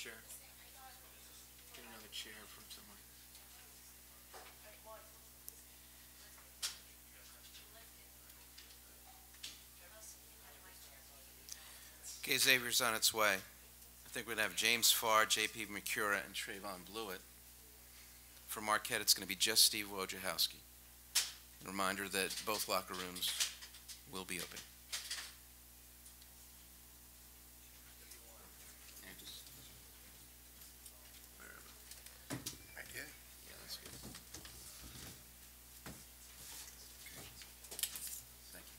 chair. Get another chair from someone. Okay, Xavier's on its way. I think we're going to have James Farr, J.P. McCura, and Trayvon Blewett. For Marquette, it's going to be just Steve Wojciechowski. A reminder that both locker rooms will be open. Right here? Yeah, that's good. Thank you.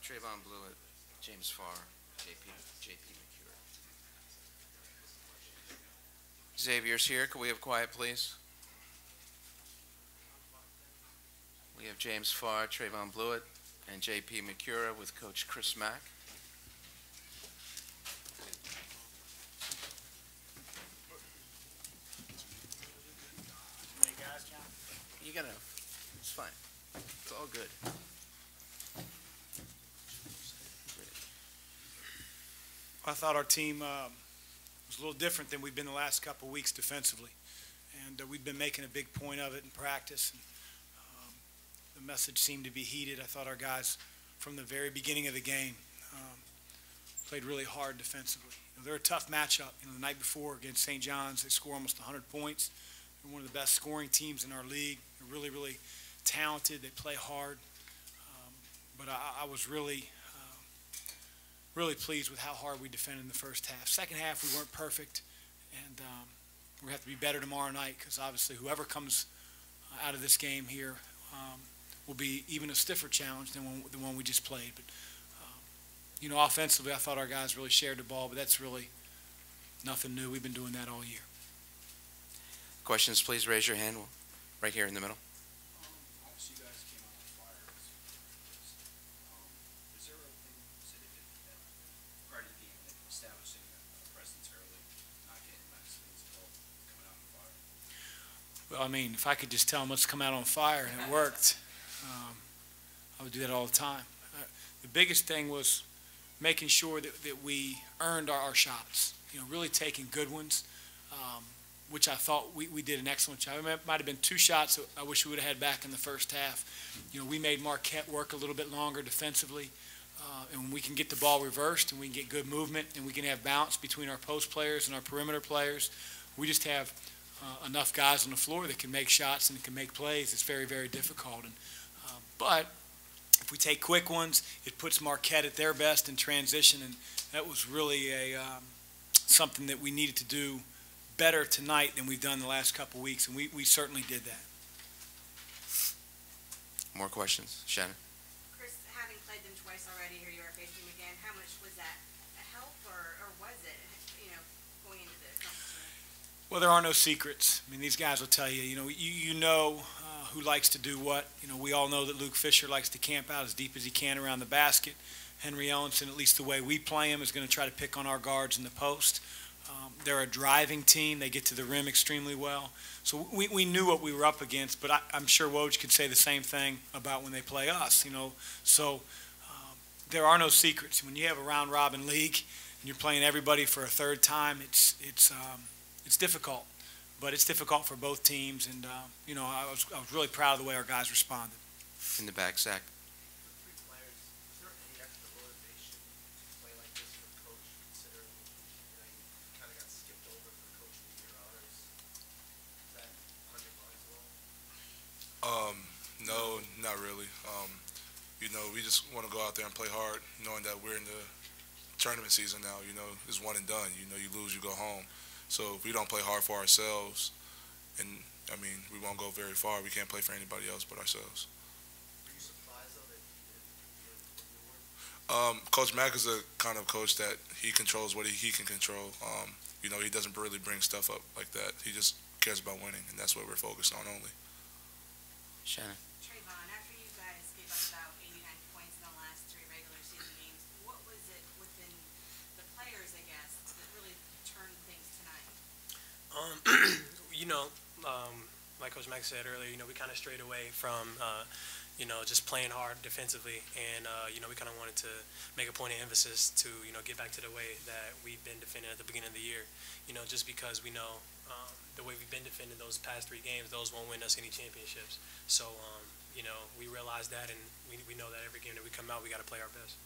Trayvon Blewett, James Farr, J.P. McCura. Xavier's here. Can we have quiet, please? We have James Farr, Trayvon Blewett, and J.P. McCura with Coach Chris Mack. You gotta, it's fine. It's all good. I thought our team was a little different than we've been the last couple of weeks defensively. And we've been making a big point of it in practice. And, the message seemed to be heated. I thought our guys, from the very beginning of the game, played really hard defensively. They're a tough matchup. The night before against St. John's, they scored almost 100 points. They're one of the best scoring teams in our league. They're really, really talented. They play hard. But I was really pleased with how hard we defended in the first half. Second half, we weren't perfect, and we're going to have to be better tomorrow night because obviously whoever comes out of this game here will be even a stiffer challenge than the one we just played. But, offensively, I thought our guys really shared the ball, but that's really nothing new. We've been doing that all year. Questions, please raise your hand. Right here in the middle. Obviously, you guys came out on fire. Is there a thing that prior to the game that establishing a presence early, not getting Maxim's ball coming out on fire? Well, I mean, if I could just tell them let's come out on fire and it worked, I would do that all the time. The biggest thing was making sure that we earned our shots, really taking good ones, which I thought we did an excellent job. It might have been 2 shots that I wish we would have had back in the first half. We made Marquette work a little bit longer defensively, and when we can get the ball reversed and we can get good movement and we can have balance between our post players and our perimeter players, we just have enough guys on the floor that can make shots and can make plays. It's very, very difficult. But if we take quick ones, it puts Marquette at their best in transition, and that was really something that we needed to do better tonight than we've done the last couple weeks, and we certainly did that. More questions? Shannon? Chris, having played them twice already, here you are facing them again, how much was that a help, or was it, going into the competition? Well, there are no secrets. I mean, these guys will tell you, you know who likes to do what. We all know that Luke Fisher likes to camp out as deep as he can around the basket. Henry Ellenson, at least the way we play him, is going to try to pick on our guards in the post. They're a driving team. They get to the rim extremely well. So we knew what we were up against, but I'm sure Woj could say the same thing about when they play us, So there are no secrets. When you have a round-robin league and you're playing everybody for a third time, it's difficult. But it's difficult for both teams, and, I was really proud of the way our guys responded. In the back, Zach. For 3 players, is there any extra motivation to play like this for the coach, considering you kind of got skipped over for coach of the year honors? Is that on your minds at all? No, not really. We just want to go out there and play hard, knowing that we're in the tournament season now. It's one and done. You lose, you go home. So if we don't play hard for ourselves, and we won't go very far. We can't play for anybody else but ourselves. Were you surprised though that you didn't? Coach Mack is a kind of coach that he controls what he can control. He doesn't really bring stuff up like that. He just cares about winning, and that's what we're focused on only. Shannon? Trayvon, after you guys gave up about 89 points in the last 3 regular season games, what was it within the players, I guess, that really turned things tonight? Like Coach Mack said earlier, we kind of strayed away from, just playing hard defensively. And, we kind of wanted to make a point of emphasis to, get back to the way that we've been defending at the beginning of the year. Just because we know the way we've been defending those past 3 games, those won't win us any championships. So, we realize that, and we know that every game that we come out, we got to play our best.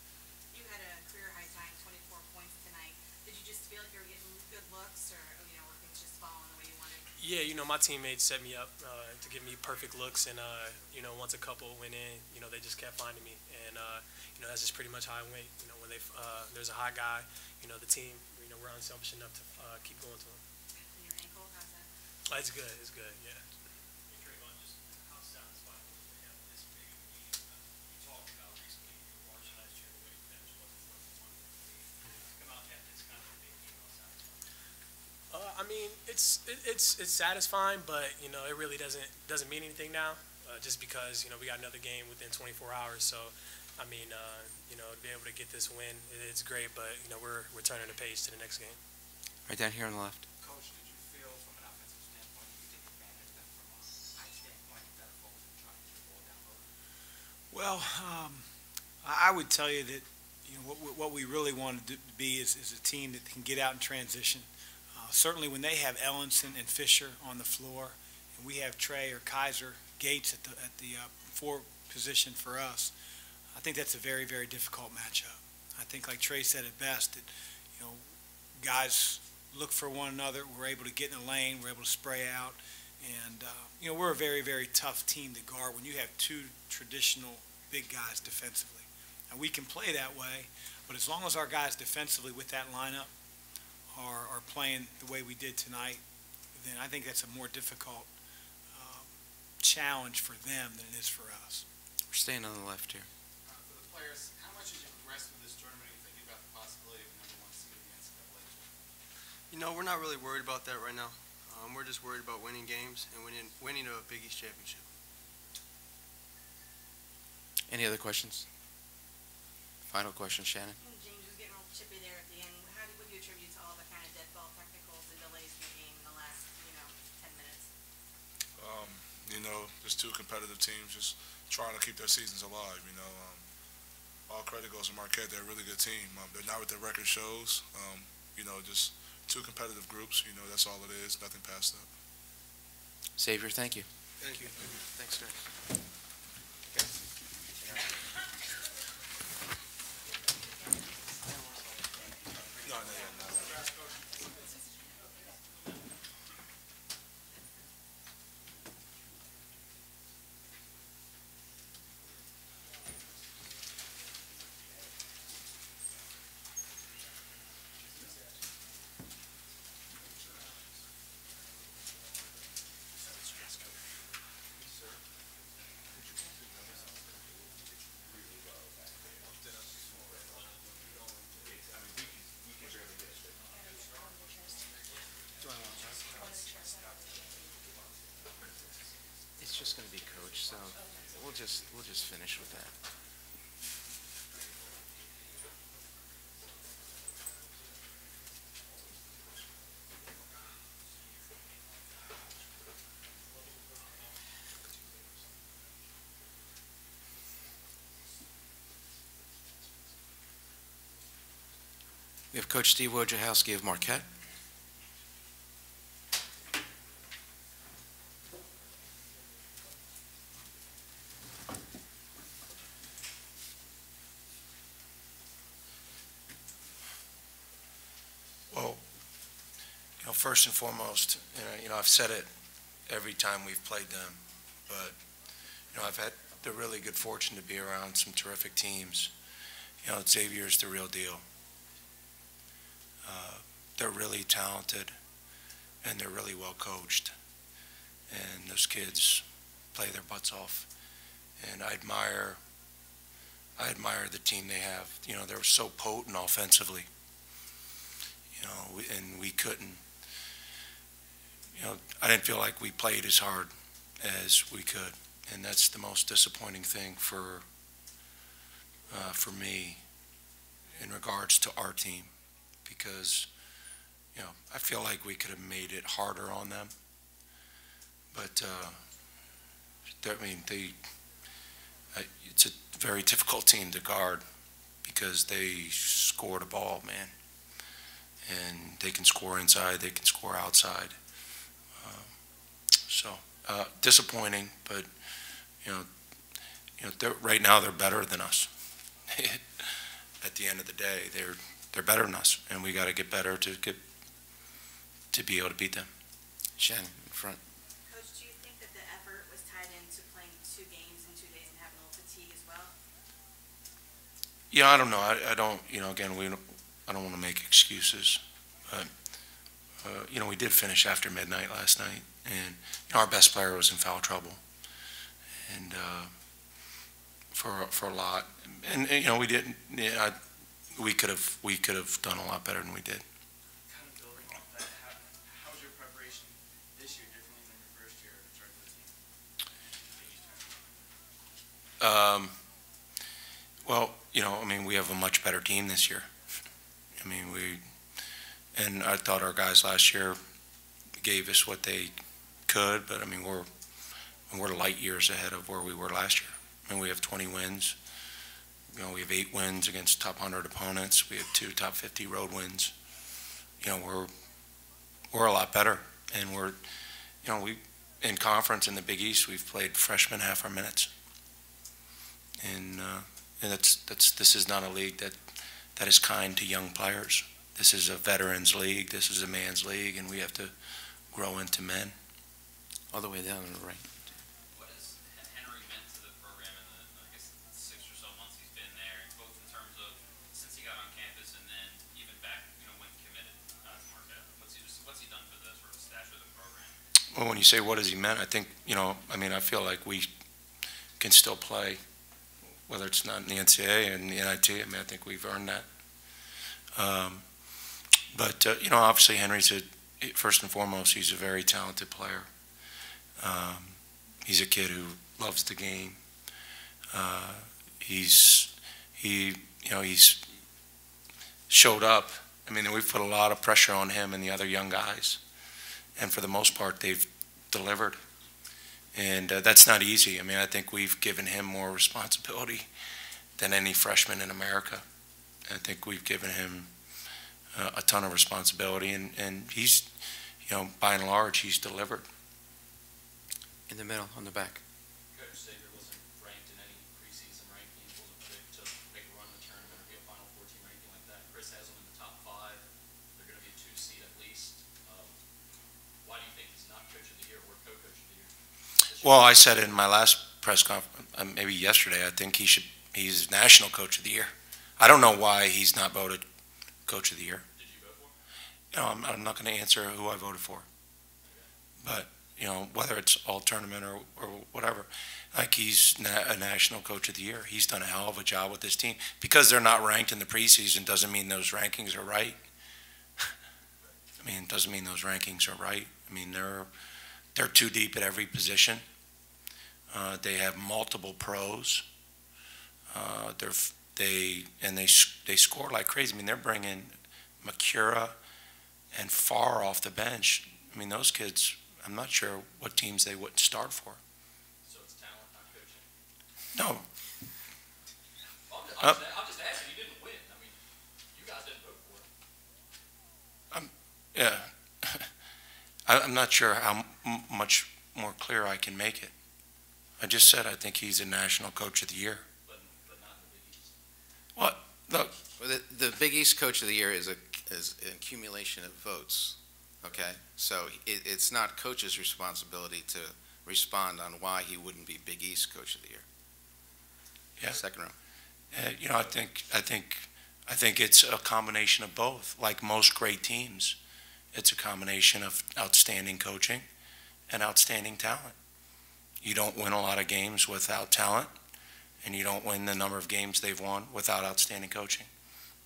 You had a career high time, 24 points tonight. Did you just feel like you were getting good looks, or were things just falling the way you wanted? Yeah, my teammates set me up to give me perfect looks, and once a couple went in, they just kept finding me, and that's just pretty much how I went. When there's a hot guy, the team, we're unselfish enough to keep going to him. And your ankle, how's that? It's good. It's good. Yeah. I mean, it's satisfying, but it really doesn't mean anything now. Just because we got another game within 24 hours, so I mean, to be able to get this win, it's great. But we're turning the page to the next game. Right down here on the left. Coach, did you feel from an offensive standpoint you take advantage of that from a height standpoint, better focus and trying to get the ball down low? Well, I would tell you that what we really wanted to be is a team that can get out in transition. Certainly when they have Ellenson and Fisher on the floor, and we have Trey or Kaiser Gates at the 4 position for us, I think that's a very, very difficult matchup. I think, like Trey said it best, that guys look for one another. We're able to get in the lane. We're able to spray out, and we're a very, very tough team to guard when you have 2 traditional big guys defensively. And we can play that way, but as long as our guys defensively with that lineup are playing the way we did tonight, then I think that's a more difficult challenge for them than it is for us. We're staying on the left here. For the players, how much as you progress through this tournament, are you thinking about the possibility of number 1 seed in the NCAA? We're not really worried about that right now. We're just worried about winning games and winning a Big East championship. Any other questions? Final question, Shannon. James was getting a little chippy there at the end. What do you attribute to all the kind of dead ball technicals and delays in the game in the last, 10 minutes? Just 2 competitive teams just trying to keep their seasons alive. All credit goes to Marquette. They're a really good team. They're not what their record shows. Just 2 competitive groups. That's all it is. Nothing past that. Xavier, thank you. Thank you. Thanks, guys. No, no, yeah, no. It's just going to be coach, so we'll just finish with that. We have Coach Steve Wojciechowski of Marquette. Well, first and foremost, I've said it every time we've played them, but, I've had the really good fortune to be around some terrific teams. Xavier's the real deal. They're really talented, and they're really well coached, and those kids play their butts off, and I admire the team they have. They're so potent offensively. And we couldn't, I didn't feel like we played as hard as we could. And that's the most disappointing thing for me in regards to our team, because, I feel like we could have made it harder on them. But, it's a very difficult team to guard because they score the ball, man. And they can score inside, they can score outside. So disappointing, but right now they're better than us. At the end of the day, they're better than us, and we got to get better to be able to beat them. Shannon, in front. Coach, do you think that the effort was tied into playing 2 games in 2 days and having a little fatigue as well? Yeah, I don't know. I don't. Again, I don't want to make excuses, but we did finish after midnight last night, and our best player was in foul trouble, and for a lot, and we didn't. Yeah, we could have done a lot better than we did. Kind of building off that, how's your preparation this year differently than your first year as a regular team? Well, we have a much better team this year. And I thought our guys last year gave us what they could, but we're light years ahead of where we were last year. We have 20 wins. We have 8 wins against top 100 opponents. We have 2 top 50 road wins. We're a lot better, and we in conference in the Big East we've played freshmen half our minutes, and this is not a league that is kind to young players. This is a veterans league. This is a man's league, and we have to grow into men. All the way down to the right. What has Henry meant to the program in the, I guess, 6 or so months he's been there, both in terms of since he got on campus and then even back, when committed to Marquette? What's he done for the sort of stature of the program? Well, when you say what has he meant, I think, I feel like we can still play, whether it's not in the NCAA and the NIT. I think we've earned that. But obviously Henry's first and foremost, he's a very talented player. He's a kid who loves the game. He's showed up. We've put a lot of pressure on him and the other young guys, and for the most part, they've delivered. And that's not easy. I think we've given him more responsibility than any freshman in America. I think we've given him a ton of responsibility, and he's, by and large, he's delivered. In the middle, on the back. Coach Xavier wasn't ranked in any preseason rankings, wasn't picked to make a run in the tournament or be a Final Four team or anything like that. Chris has them in the top 5. They're going to be a 2 seed at least. Why do you think he's not Coach of the Year or Co-Coach of the Year? Well, I said it in my last press conference, maybe yesterday, I think he's National Coach of the Year. I don't know why he's not voted Coach of the Year. Did you vote for him? I'm not going to answer who I voted for. But, whether it's all tournament or whatever, he's a National Coach of the Year. He's done a hell of a job with this team. Because they're not ranked in the preseason doesn't mean those rankings are right. It doesn't mean those rankings are right. They're too deep at every position. They have multiple pros. They score like crazy. They're bringing Makura and Farr off the bench. Those kids, I'm not sure what teams they wouldn't start for. So it's talent, not coaching? No. I'm just asking. You didn't win. You guys didn't vote for it. Yeah. I'm not sure how much more clear I can make it. I just said I think he's a National Coach of the Year. But not in the Big East. What? Look. Well, the Big East Coach of the Year is an accumulation of votes. Okay, so it's not Coach's responsibility to respond on why he wouldn't be Big East Coach of the Year. Yeah. Second round. I think it's a combination of both. Like most great teams, it's a combination of outstanding coaching and outstanding talent. You don't win a lot of games without talent, and you don't win the number of games they've won without outstanding coaching.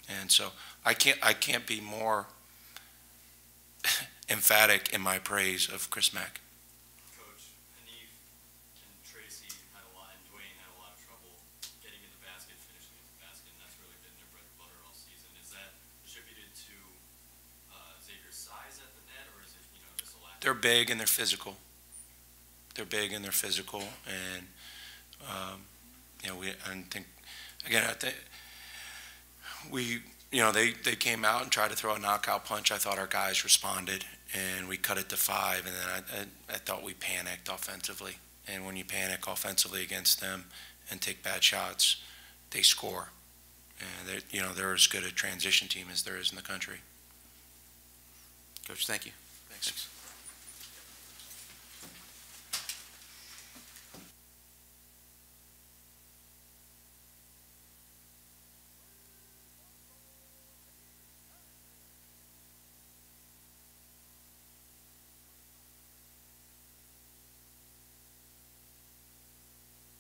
And so I can't be more emphatic in my praise of Chris Mack. Coach, Hanif and Tracy had a lot, and Dwayne had a lot of trouble getting in the basket, finishing in the basket, and that's really been their bread and butter all season. Is that attributed to Xavier's size at the net, or is it, just a lack? They're big and they're physical. They're big and they're physical, and I think, again, I think they came out and tried to throw a knockout punch. I thought our guys responded, and we cut it to 5, and then I thought we panicked offensively. And when you panic offensively against them and take bad shots, they score. And they're as good a transition team as there is in the country. Coach, thank you. Thanks.